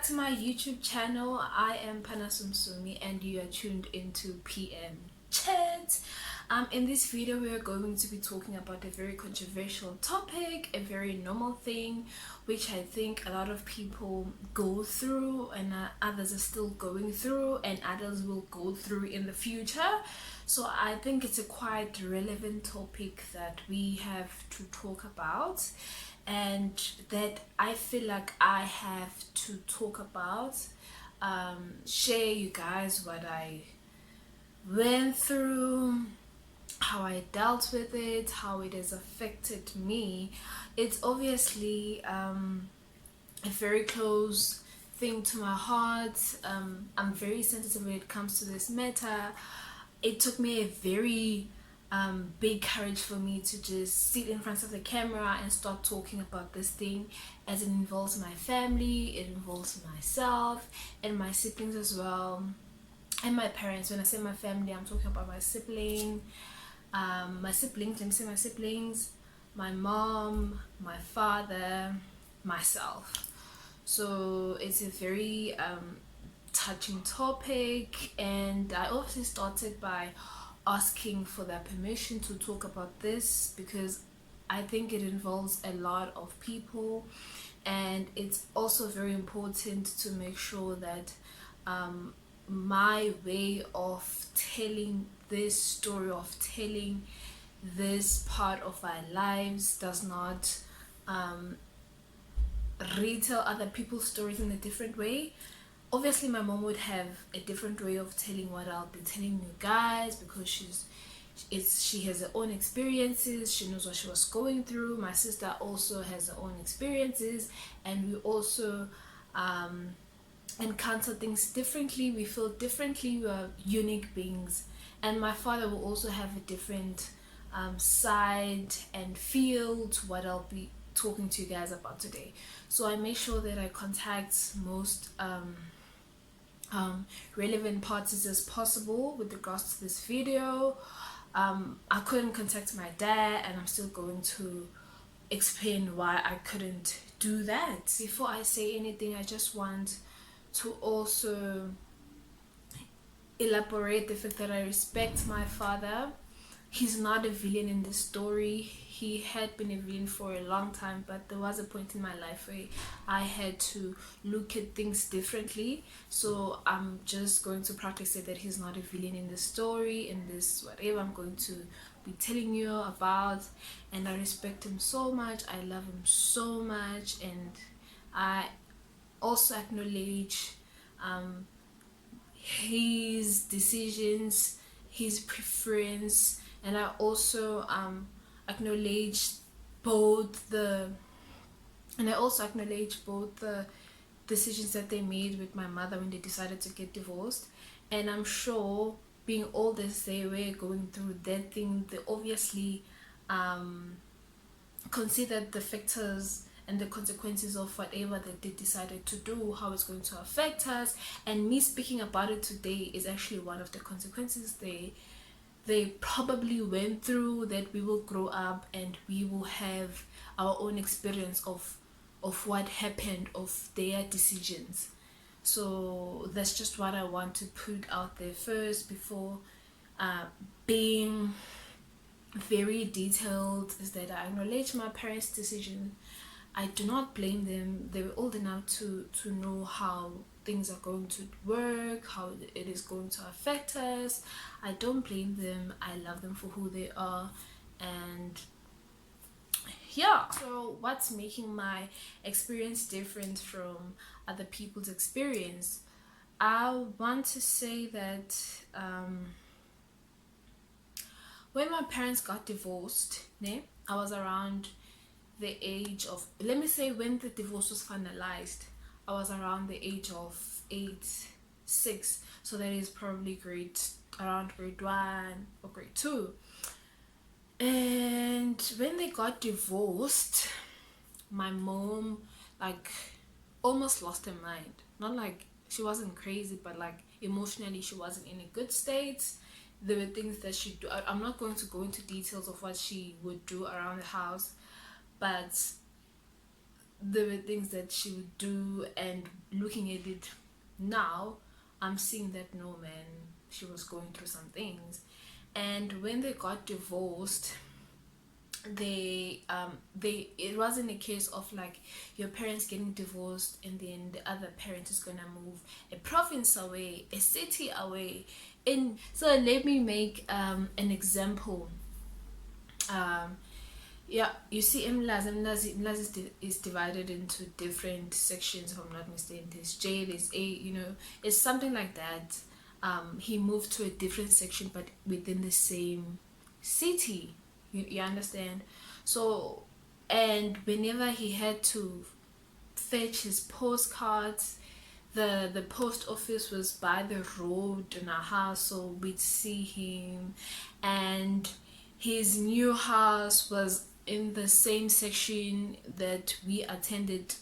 back to my YouTube channel. I am Panasumsumi and you are tuned into PM Chat. In this video we are going to be talking about a very controversial topic, a very normal thing which I think a lot of people go through and others are still going through and others will go through in the future. So I think it's a quite relevant topic that we have to talk about and that I feel like I have to talk about, share you guys what I went through, how I dealt with it, how it has affected me. It's obviously a very close thing to my heart. I'm very sensitive when it comes to this matter. It took me a very big courage for me to just sit in front of the camera and start talking about this thing, as it involves my family, it involves myself and my siblings as well, and my parents. When I say my family, I'm talking about my siblings, let me say my siblings, my mom, my father, myself. So it's a very touching topic, and I also started by asking for their permission to talk about this because I think it involves a lot of people, and it's also very important to make sure that my way of telling this story, of telling this part of our lives, does not retell other people's stories in a different way. Obviously my mom would have a different way of telling what I'll be telling you guys because she has her own experiences, she knows what she was going through. My sister also has her own experiences, and we also encounter things differently, we feel differently, we are unique beings. And my father will also have a different side and feel to what I'll be talking to you guys about today. So I make sure that I contact most relevant parties as possible with regards to this video. I couldn't contact my dad, and I'm still going to explain why I couldn't do that. Before I say anything, I just want to also elaborate the fact that I respect my father. He's not a villain in this story. He had been a villain for a long time, but there was a point in my life where I had to look at things differently. So I'm just going to practice say that he's not a villain in the story, in this whatever I'm going to be telling you about. And I respect him so much, I love him so much, and I also acknowledge his decisions, his preference, and I also acknowledge both the decisions that they made with my mother when they decided to get divorced. And I'm sure, being old as they were, going through that thing, they obviously considered the factors and the consequences of whatever that they decided to do, how it's going to affect us. And me speaking about it today is actually one of the consequences they probably went through, that we will grow up and we will have our own experience of what happened, of their decisions. So that's just what I want to put out there first before being very detailed, is that I acknowledge my parents' decision. I do not blame them. They were old enough to know how things are going to work, how it is going to affect us. I don't blame them. I love them for who they are. And yeah, so what's making my experience different from other people's experience? I want to say that when my parents got divorced, I was around the age of, let me say, when the divorce was finalized, I was around the age of 6, so that is probably around grade 1 or grade 2. And when they got divorced, my mom like almost lost her mind. Not like she wasn't crazy, but like emotionally she wasn't in a good state. There were things that she do. I'm not going to go into details of what she would do around the house, but there were things that she would do, and looking at it now, I'm seeing that no, man, she was going through some things. And when they got divorced, it wasn't a case of like your parents getting divorced and then the other parent is gonna move a province away, a city away. And so let me make an example. Yeah, you see, Mlazi is divided into different sections, if I'm not mistaken. There's J, there's A, you know, it's something like that. He moved to a different section but within the same city. You understand? So, and whenever he had to fetch his postcards, the post office was by the road in our house, so we'd see him. And his new house was in the same section that we attended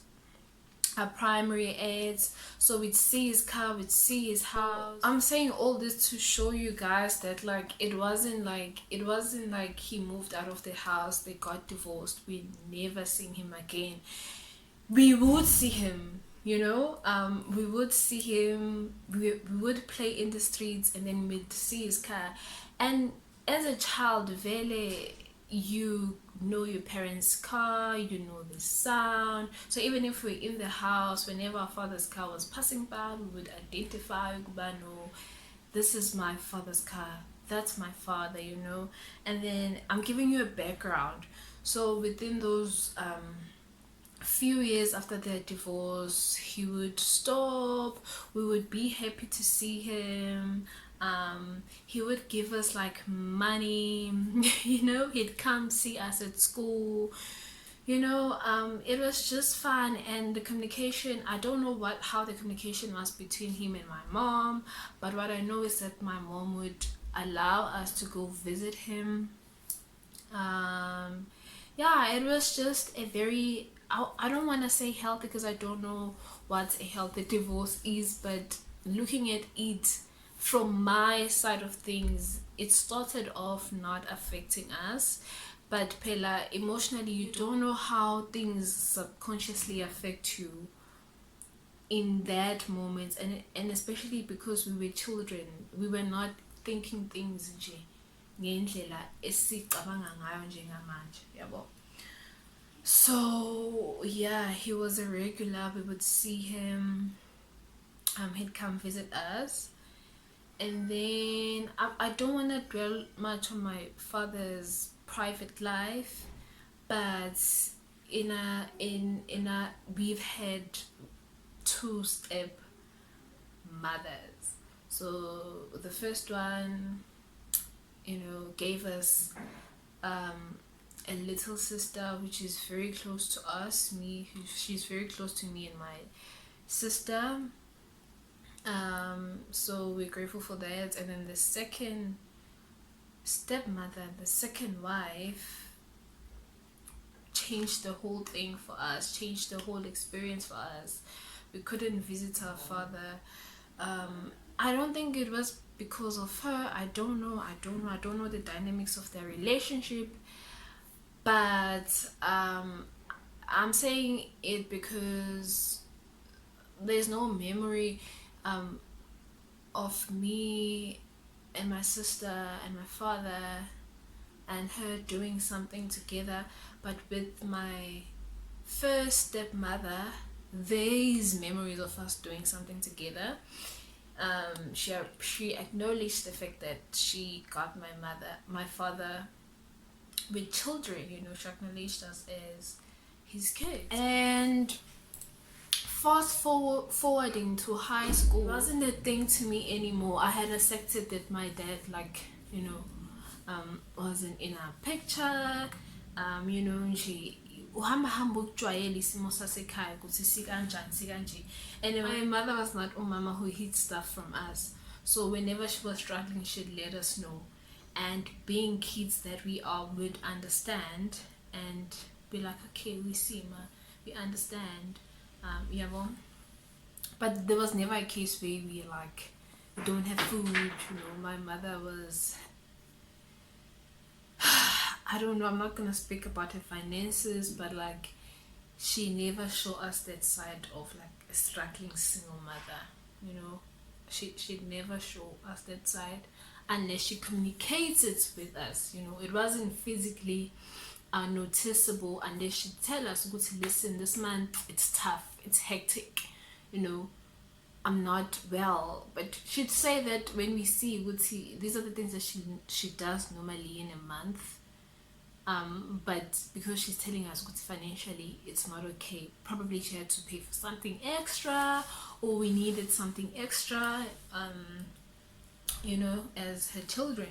our primary aids, so we'd see his car, we'd see his house. I'm saying all this to show you guys that like it wasn't like he moved out of the house, they got divorced, we never seen him again. We would see him, you know, we would see him, we would play in the streets, and then we'd see his car. And as a child, vele, you know your parents' car, you know the sound. So even if we're in the house, whenever our father's car was passing by, we would identify, no, this is my father's car, that's my father, you know. And then I'm giving you a background. So within those few years after their divorce, he would stop, we would be happy to see him. He would give us like money, you know, he'd come see us at school, you know. It was just fun. And the communication, I don't know how the communication was between him and my mom, but what I know is that my mom would allow us to go visit him. Yeah, it was just a very, I don't want to say healthy because I don't know what a healthy divorce is, but looking at it from my side of things, it started off not affecting us, but Pela, emotionally, you don't know how things subconsciously affect you in that moment. And especially because we were children, we were not thinking things nje ngendlela esicabanga ngayo njengamanje, yabo. So yeah, he was a regular, we would see him, he'd come visit us. And then I don't want to dwell much on my father's private life, but we've had two step mothers. So the first one, you know, gave us a little sister which is very close to us. She's very close to me and my sister. So we're grateful for that. And then the second stepmother, the second wife, changed the whole thing for us, changed the whole experience for us. We couldn't visit our father. I don't think it was because of her. I don't know the dynamics of their relationship, but I'm saying it because there's no memory of me and my sister and my father and her doing something together. But with my first stepmother, there's memories of us doing something together. She acknowledged the fact that she got my father with children, you know. She acknowledged us as his kids. And fast forwarding to high school, it wasn't a thing to me anymore. I had accepted that my dad, like, you know, wasn't in our picture. You know, and my mother was not a mama who hid stuff from us. So whenever she was struggling, she'd let us know. And being kids that we are, would understand and be like, okay, we see, ma, we understand. Yeah, well, but there was never a case where we like, we don't have food, you know. My mother was, I don't know, I'm not gonna speak about her finances, but like, she never showed us that side of like a struggling single mother, you know. She'd never show us that side unless she communicates it with us, you know. It wasn't physically noticeable unless she'd tell us, go to listen, this month it's tough, it's hectic, you know, I'm not well. But she'd say that when we see, would see these are the things that she does normally in a month. But because she's telling us good financially it's not okay, probably she had to pay for something extra, or we needed something extra, you know, as her children.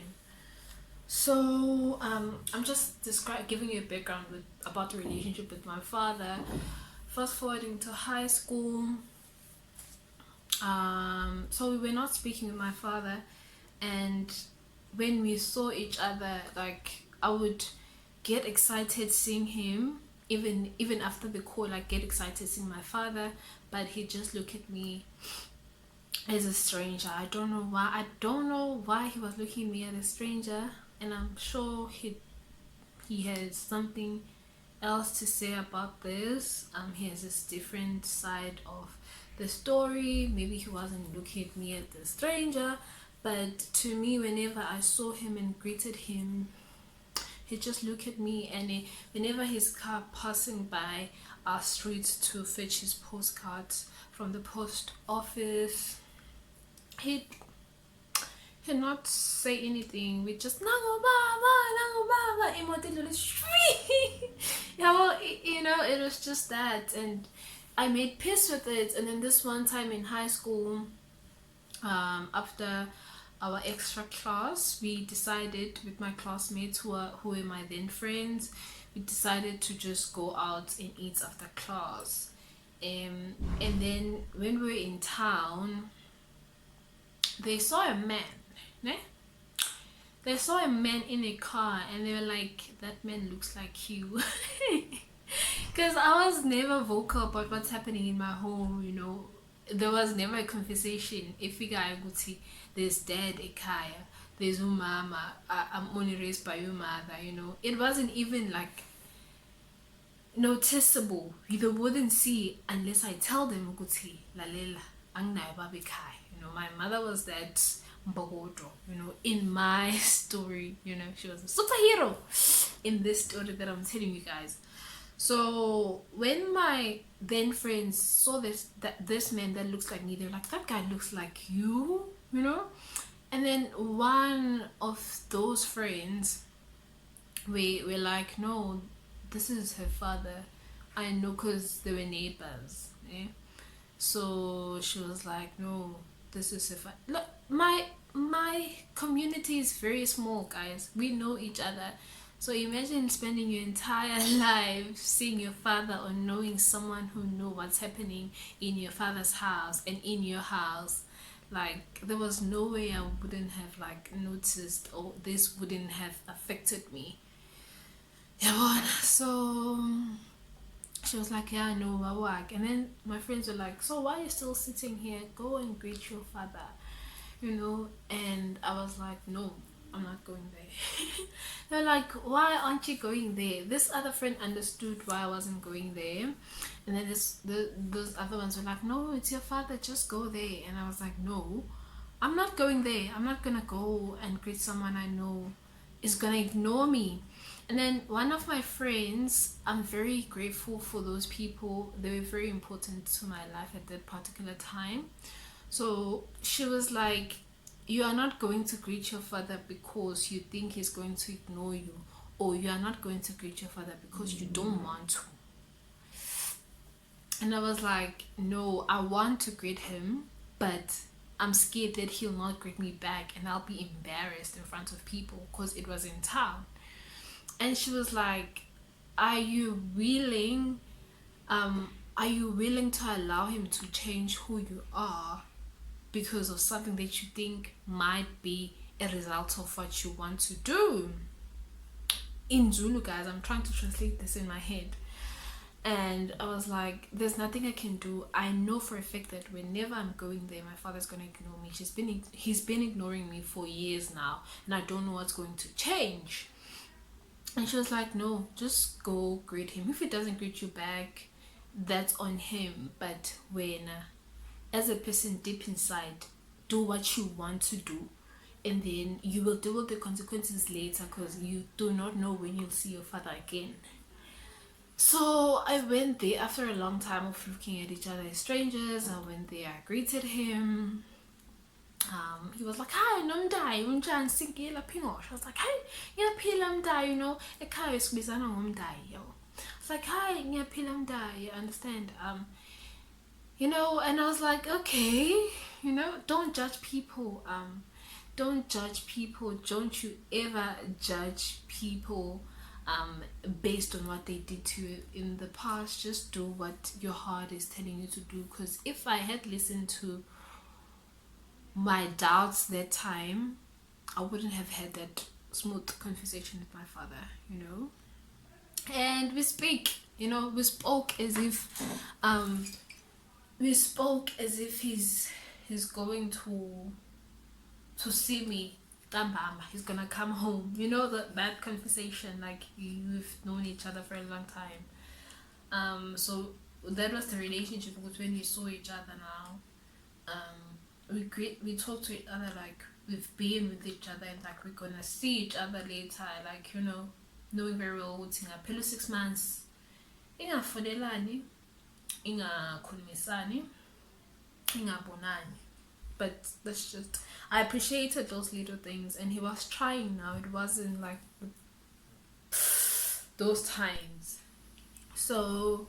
So I'm just giving you a background about the relationship with my father. Fast forwarding to high school, so we were not speaking with my father, and when we saw each other, like I would get excited seeing him, even after the call, like get excited seeing my father, but he just look at me as a stranger. I don't know why he was looking at me as a stranger, and I'm sure he has something else to say about this. He has this different side of the story. Maybe he wasn't looking at me as a stranger, but to me, whenever I saw him and greeted him, he just looked at me, and whenever his car passing by our street to fetch his postcards from the post office, he'd not say anything. We just nango baba yeah, well, you know, it was just that, and I made peace with it. And then this one time in high school, after our extra class, we decided with my classmates who were my then friends, we decided to just go out and eat after class. And then when we were in town, they saw a man, né? They saw a man in a car, and they were like, that man looks like you. Because I was never vocal about what's happening in my home, you know. There was never a conversation. If you guys would see, there's dad ekaya, there's umama, I'm only raised by your mother, you know. It wasn't even like noticeable. They wouldn't see unless I tell them ukuthi lalela anginayo baba ekhaya. You know, my mother was that mbogodo, you know, in my story, you know, she was a superhero in this story that I'm telling you guys. So when my then friends saw this man that looks like me, they're like, that guy looks like you know. And then one of those friends, we were like, no, this is her father. I know, because they were neighbors. Yeah? So she was like, no, this is her father. Look, my community is very small, guys. We know each other. So imagine spending your entire life seeing your father, or knowing someone who knew what's happening in your father's house and in your house. Like, there was no way I wouldn't have like noticed, or this wouldn't have affected me. Yeah, so she was like, yeah, I know, I work. And then my friends were like, so why are you still sitting here? Go and greet your father, you know. And I was like, no, I'm not going there. They're like, why aren't you going there? This other friend understood why I wasn't going there, and then those other ones were like, no, it's your father, just go there. And I was like, no, I'm not going there. I'm not gonna go and greet someone I know is gonna ignore me. And then one of my friends, I'm very grateful for those people. They were very important to my life at that particular time. So she was like, you are not going to greet your father because you think he's going to ignore you, or you are not going to greet your father because you don't want to. And I was like, no, I want to greet him, but I'm scared that he'll not greet me back, and I'll be embarrassed in front of people, because it was in town. And she was like, are you willing to allow him to change who you are because of something that you think might be a result of what you want to do? In Zulu, guys, I'm trying to translate this in my head. And I was like, there's nothing I can do. I know for a fact that whenever I'm going there, my father's gonna ignore me. He's been ignoring me for years now, and I don't know what's going to change. And she was like, no, just go greet him. If he doesn't greet you back, that's on him. But when as a person deep inside, do what you want to do, and then you will deal with the consequences later, because you do not know when you'll see your father again. So I went there after a long time of looking at each other as strangers. I went there, I greeted him. He was like, hi, nomdai, unjani singila pingosh. I was like, hi, ngiyaphila mdai, you know, ekhaya sikubizana ngomdai, yo. I was like, hi, ngiyaphila mdai, you understand? You know, and I was like, okay, you know, don't judge people. Don't judge people. Don't you ever judge people based on what they did to you in the past. Just do what your heart is telling you to do. Because if I had listened to my doubts that time, I wouldn't have had that smooth conversation with my father, you know. And we speak, you know, we spoke as if he's going to see me. He's gonna come home, you know, that conversation, like you've known each other for a long time. So that was the relationship, because when we saw each other now, we talk to each other like we've been with each other, and like we're gonna see each other later, like, you know, knowing very well ukuthi ngaphela 6 months ingafonelani, ingakhulumisani, ingabonani. But that's just, I appreciated those little things, and he was trying now. It wasn't like those times. So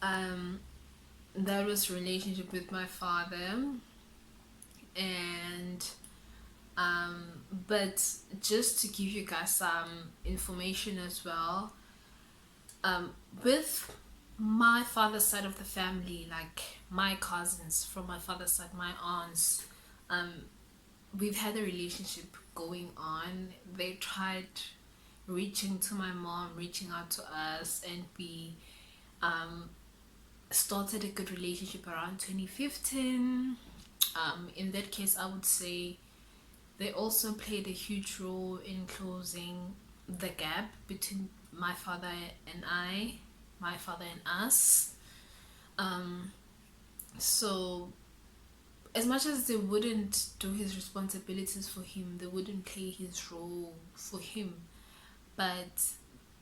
that was relationship with my father. And but just to give you guys some information as well, with my father's side of the family, like my cousins from my father's side, my aunts, we've had a relationship going on. They tried reaching to my mom, reaching out to us, and we started a good relationship around 2015. In that case, I would say they also played a huge role in closing the gap between my father and my father and us. So as much as they wouldn't do his responsibilities for him, they wouldn't play his role for him, but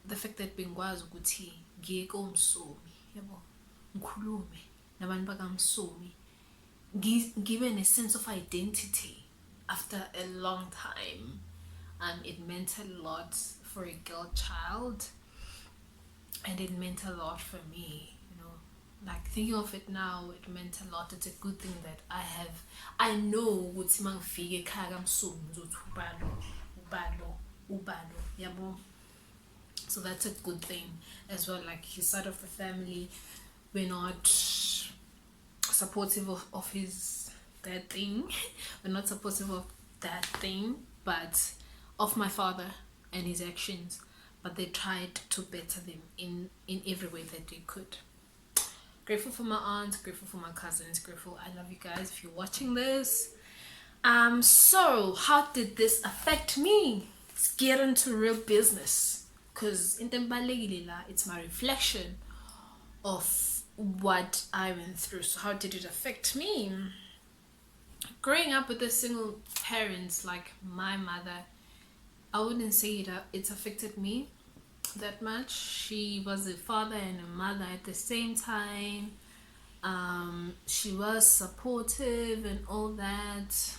the fact that bengwazi ukuthi ngiye komsomi, yabo, ngikhulume nabantu bakamsomi, given a sense of identity after a long time, it meant a lot for a girl child, and it meant a lot for me, you know. Like thinking of it now, it meant a lot. It's a good thing that I know ukuthi mangifike ekhaya kamsomi ngizothi ubalo, yabo. So that's a good thing as well. Like his side of the family, we're not supportive of his that thing. We're not supportive of that thing, but of my father and his actions. But they tried to better them in every way that they could. Grateful for my aunts, grateful for my cousins, grateful. I love you guys if you're watching this. So how did this affect me? Let's get into real business, because it's my reflection of what I went through. So how did it affect me? Growing up with a single parents like my mother, I wouldn't say it's affected me that much. She was a father and a mother at the same time. She was supportive and all that,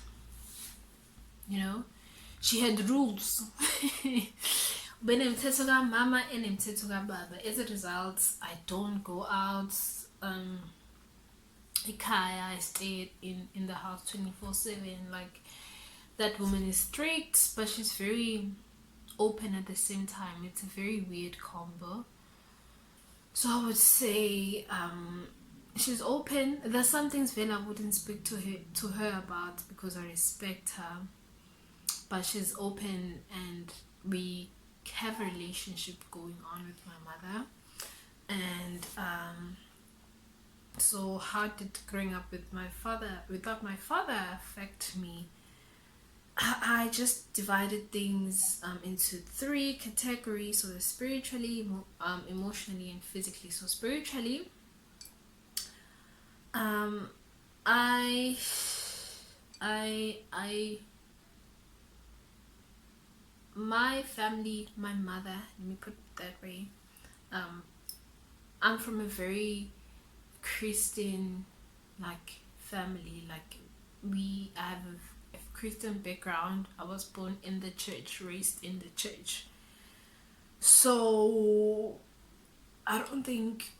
you know. She had rules. Benemthetho kamama enemthetho kababa. As a result, I don't go out. I stayed in the house 24/7. Like, that woman is strict, but she's very open at the same time. It's a very weird combo. So I would say she's open. There's some things Vela wouldn't speak to her about because I respect her, but she's open, and we have a relationship going on with my mother. And so how did growing up with my father without my father affect me? I just divided things into 3 categories. So spiritually, emotionally, and physically. So spiritually, Um, I, I, my family, my mother, let me put it that way. Um, I'm from a very Christian, like, family. Like, I have a Christian background. I was born in the church, raised in the church. So I don't think,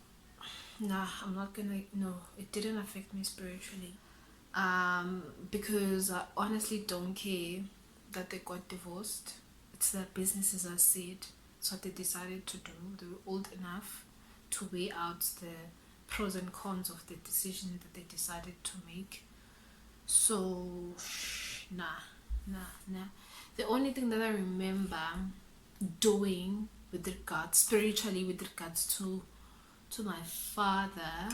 nah, I'm not gonna, no, it didn't affect me spiritually. Because I honestly don't care that they got divorced. It's their business, as I said. It's what they decided to do. They were old enough to weigh out the pros and cons of the decision that they decided to make. So, nah, nah. The only thing that I remember doing with regards spiritually, with regards to my father,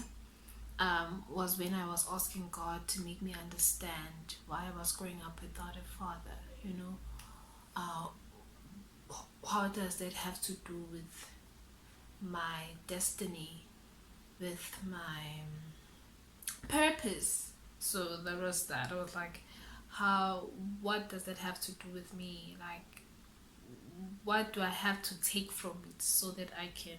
was when I was asking God to make me understand why I was growing up without a father. You know, uh, how does that have to do with my destiny, with my purpose? So there was that. I was like, how? What does that have to do with me? Like, what do I have to take from it so that I can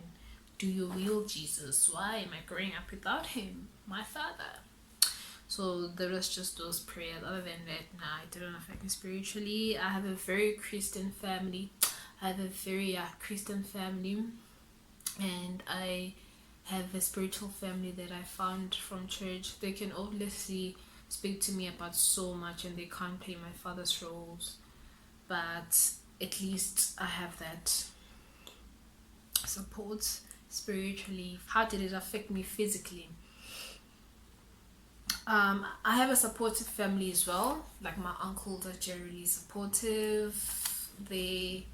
do your will, Jesus? Why am I growing up without him, my father? So there was just those prayers. Other than that, nah, it didn't affect me spiritually. I have a very Christian family. I have a very Christian family, and I have a spiritual family that I found from church. They can obviously speak to me about so much, and they can't play my father's roles, but at least I have that support spiritually. How did it affect me physically? I have a supportive family as well. Like, my uncles are generally supportive. They,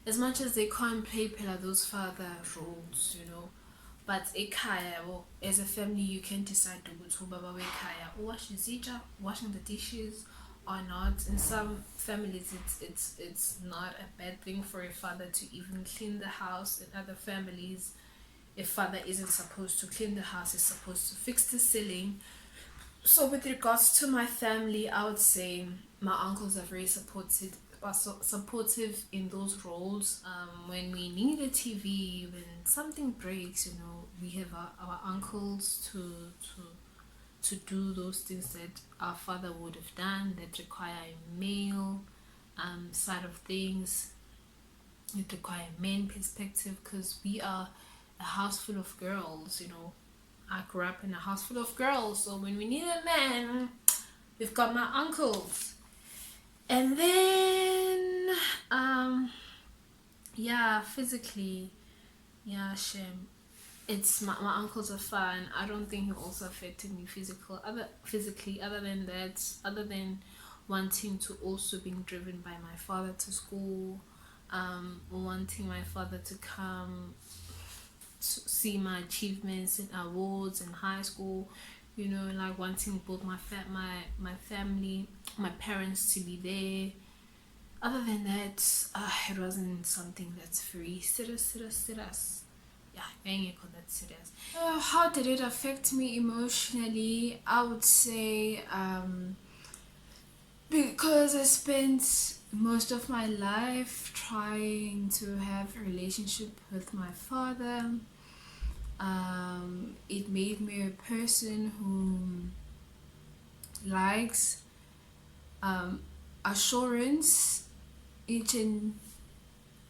as much as they can't play those father roles, you know, but ekhaya, well, as a family, you can decide to go to baba ekhaya, wash the washing the dishes or not. In some families, it's not a bad thing for a father to even clean the house. In other families, a father isn't supposed to clean the house; he's supposed to fix the ceiling. So with regards to my family, I would say my uncles are very supportive in those roles. When we need a TV, when something breaks, you know, we have our uncles to do those things that our father would have done, that require a male side of things. It require a main perspective, because we are a house full of girls, you know. I grew up in a house full of girls, so when we need a man, we've got my uncles. And then, yeah, physically, yeah, shame. It's my uncles are fine. I don't think he also affected me physically. Other than that, other than wanting to also being driven by my father to school, wanting my father to come see my achievements and awards in high school, you know, like wanting both my family, my parents to be there. Other than that, it wasn't something that's very serious. Yeah, I ain't call that serious. How did it affect me emotionally? I would say because I spent most of my life trying to have a relationship with my father. It made me a person who likes assurance each and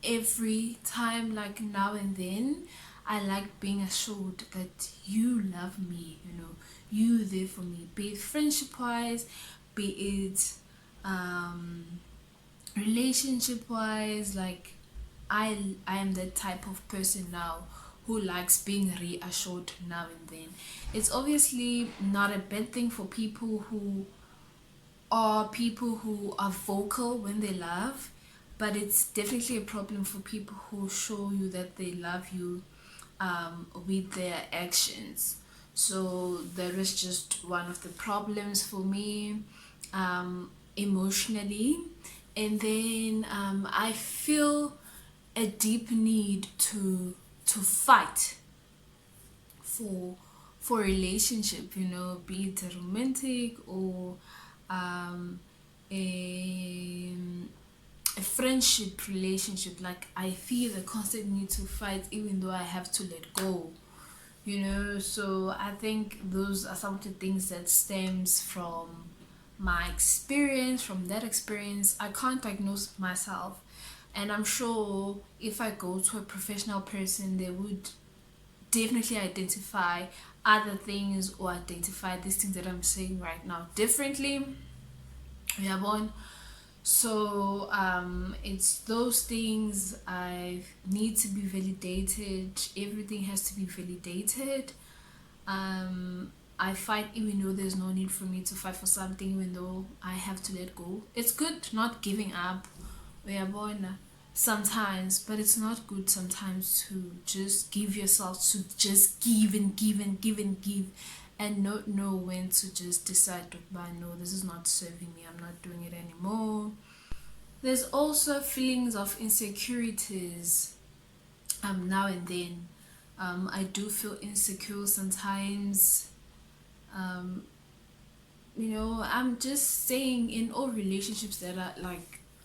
every time, like now and then. I like being assured that you love me, you know, you there for me, be it friendship wise, be it relationship wise. Like, I am that type of person now who likes being reassured now and then. It's obviously not a bad thing for people who are vocal when they love, but it's definitely a problem for people who show you that they love you with their actions. So that was just one of the problems for me, emotionally. And then I feel a deep need to fight for for a relationship, you know, be it a romantic or um, a, a friendship relationship. Like, I feel the constant need to fight even though I have to let go, you know. So I think those are some of the things that stems from my experience. From that experience, I can't diagnose myself, and I'm sure if I go to a professional person, they would definitely identify other things, or identify these things that I'm saying right now differently. Yeah, born. So it's those things I need to be validated. Everything has to be validated. I fight even though there's no need for me to fight for something, even though I have to let go. It's good not giving up. We are born sometimes, but it's not good sometimes to just give yourself, to just give and give and give and give, and not know when to just decide to buy. No, this is not serving me, I'm not doing it anymore. There's also feelings of insecurities now and then. I do feel insecure sometimes. um you know, I'm just saying, in all relationships that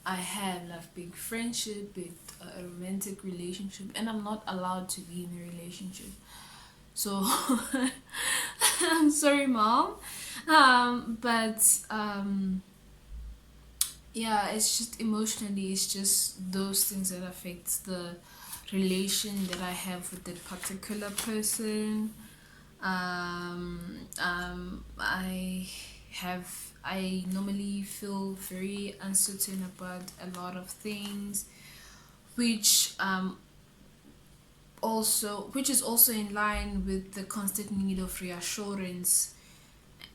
I have, like big friendship, big a romantic relationship, and I'm not allowed to be in a relationship. So I'm sorry, mom. But yeah, it's just emotionally, it's just those things that affect the relation that I have with that particular person. I normally feel very uncertain about a lot of things, which which is also in line with the constant need of reassurance,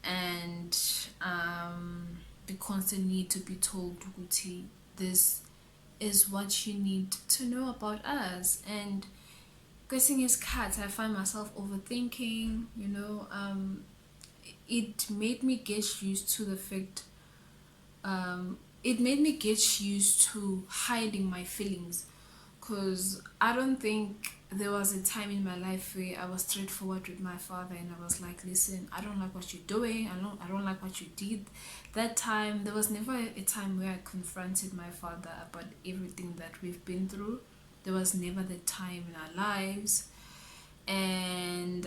and the constant need to be told ukuthi this is what you need to know about us. And guessing is cat, I find myself overthinking, you know. It made me get used to the fact, it made me get used to hiding my feelings, because I don't think there was a time in my life where I was straightforward with my father and I was like, listen, I don't like what you're doing, I don't like what you did. That time, there was never a time where I confronted my father about everything that we've been through. There was never the time in our lives. And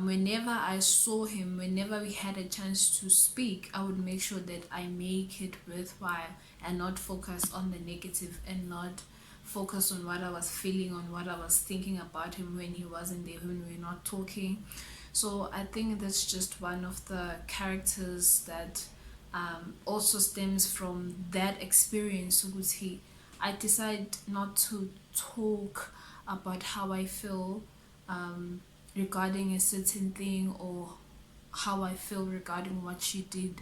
whenever I saw him, whenever we had a chance to speak, I would make sure that I make it worthwhile and not focus on the negative, and not focus on what I was feeling, on what I was thinking about him when he wasn't there, when we were not talking. So I think that's just one of the characters that also stems from that experience. Ukuthi I decide not to talk about how I feel regarding a certain thing, or how I feel regarding what she did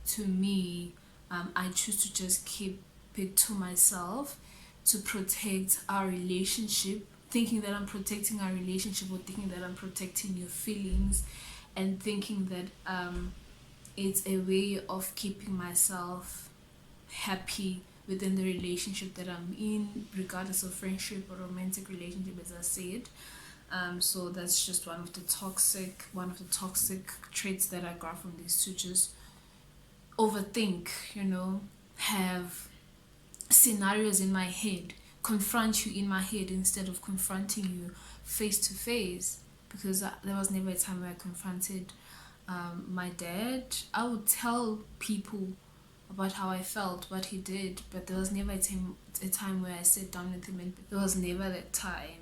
to me. I choose to just keep it to myself, to protect our relationship, thinking that I'm protecting our relationship, or thinking that I'm protecting your feelings, and thinking that it's a way of keeping myself happy within the relationship that I'm in, regardless of friendship or romantic relationship, as I said. So that's just one of the toxic traits that I got from these two. Just overthink, you know, have scenarios in my head, confront you in my head instead of confronting you face to face. Because there was never a time where I confronted my dad. I would tell people about how I felt, what he did, but there was never a time where I sat down with him, and there was never that time.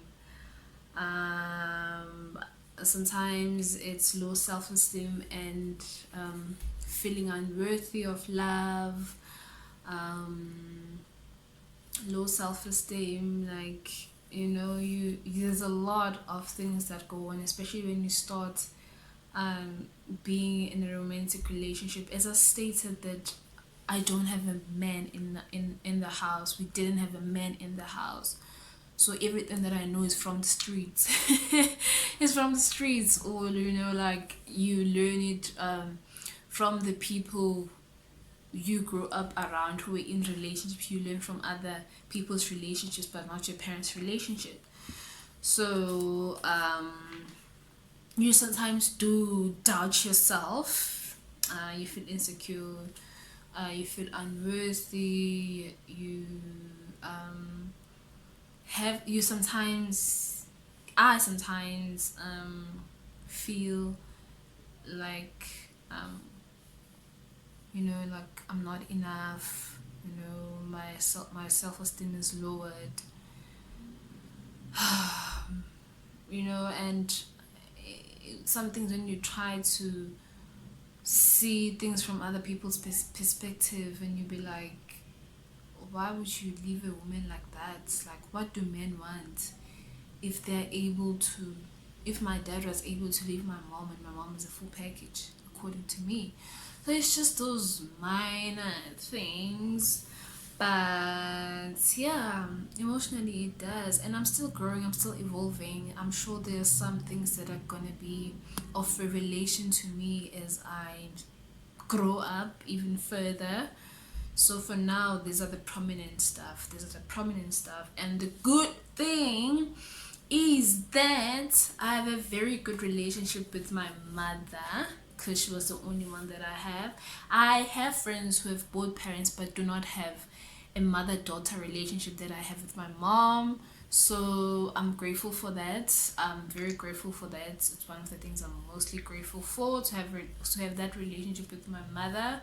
Um, Sometimes it's low self-esteem and feeling unworthy of love, um, low self-esteem, like, you know, there's a lot of things that go on, especially when you start being in a romantic relationship. As I stated, that I don't have a man in the house. We didn't have a man in the house. So everything that I know is from the streets. It's from the streets, or, you know, like, you learn it from the people you grew up around who were in relationships. You learn from other people's relationships, but not your parents' relationship. So you sometimes do doubt yourself. You feel insecure, you feel unworthy, you sometimes I sometimes feel like like I'm not enough, my self-esteem is lowered, and some things, when you try to see things from other people's perspective, and you be like, why would you leave a woman like that? Like, what do men want? If they're able to, if my dad was able to leave my mom, and my mom is a full package according to me. So it's just those minor things, but yeah, emotionally it does. And I'm still growing, I'm still evolving. I'm sure there's some things that are gonna be of revelation to me as I grow up even further. So for now, these are the prominent stuff. And the good thing is that I have a very good relationship with my mother, because she was the only one that I have. I have friends who have both parents but do not have a mother-daughter relationship that I have with my mom. So I'm grateful for that. I'm very grateful for that. It's one of the things I'm mostly grateful for, to have that relationship with my mother.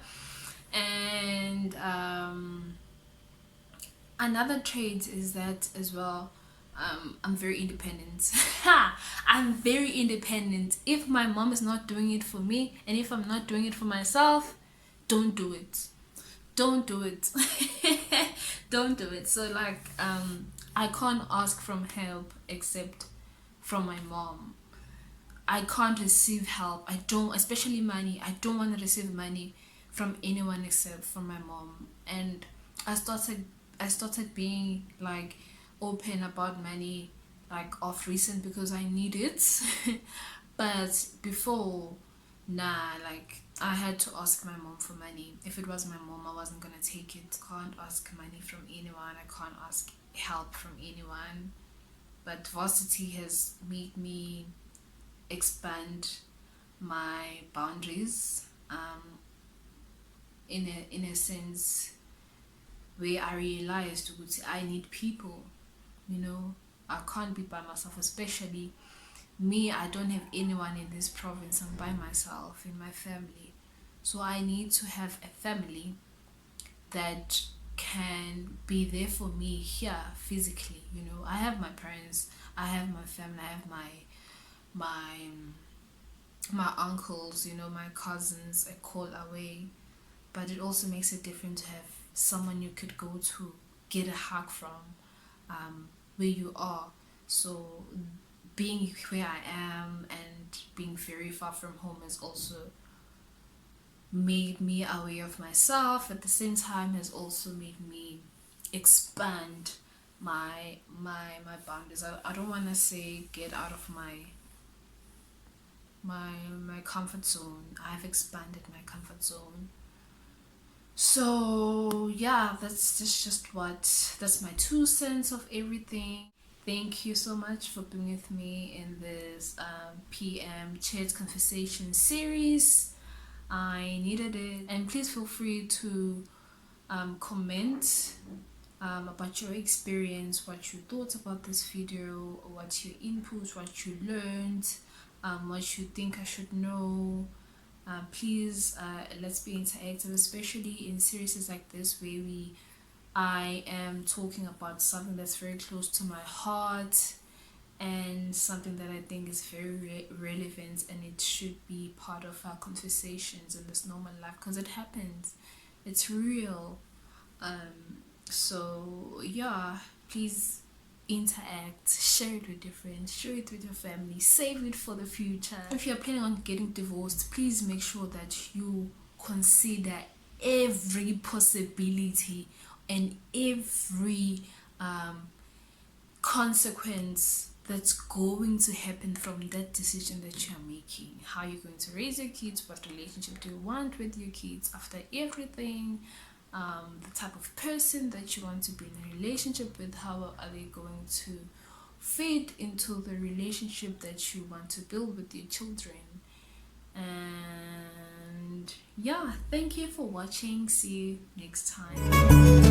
And another trait is that as well, I'm very independent. I'm very independent. If my mom is not doing it for me, and if I'm not doing it for myself, don't do it. Don't do it. Don't do it. So like, I can't ask from help except from my mom. I can't receive help. I don't, especially money. I don't want to receive money from anyone except from my mom. And I started being like open about money like off recent, because I need it. But before, nah, like I had to ask my mom for money. If it was my mom, I wasn't gonna take it. Can't ask money from anyone. I can't ask help from anyone. But varsity has made me expand my boundaries, in a sense where I realized I need people. I can't be by myself, especially me. I don't have anyone in this province. I'm by myself in my family, so I need to have a family that can be there for me here physically. I have my parents, I have my family, I have my my uncles, my cousins, a call away. But it also makes it different to have someone you could go to get a hug from, where you are. So being where I am and being very far from home has also made me aware of myself. At the same time, has also made me expand my boundaries. I don't want to say get out of my comfort zone. I've expanded my comfort zone. So yeah, that's my 2 cents of everything. Thank you so much for being with me in this PM chat conversation series. I needed it. And please feel free to comment about your experience, what you thought about this video, what your input, what you learned, what you think I should know. Please, let's be interactive, especially in series like this, where I am talking about something that's very close to my heart, and something that I think is very relevant, and it should be part of our conversations in this normal life, because it happens, it's real. So yeah, please interact, share it with your friends, share it with your family, save it for the future. If you're planning on getting divorced, please make sure that you consider every possibility and every consequence that's going to happen from that decision that you're making. How you're going to raise your kids, what relationship do you want with your kids after everything, the type of person that you want to be in a relationship with, how are they going to fit into the relationship that you want to build with your children. And yeah, thank you for watching. See you next time.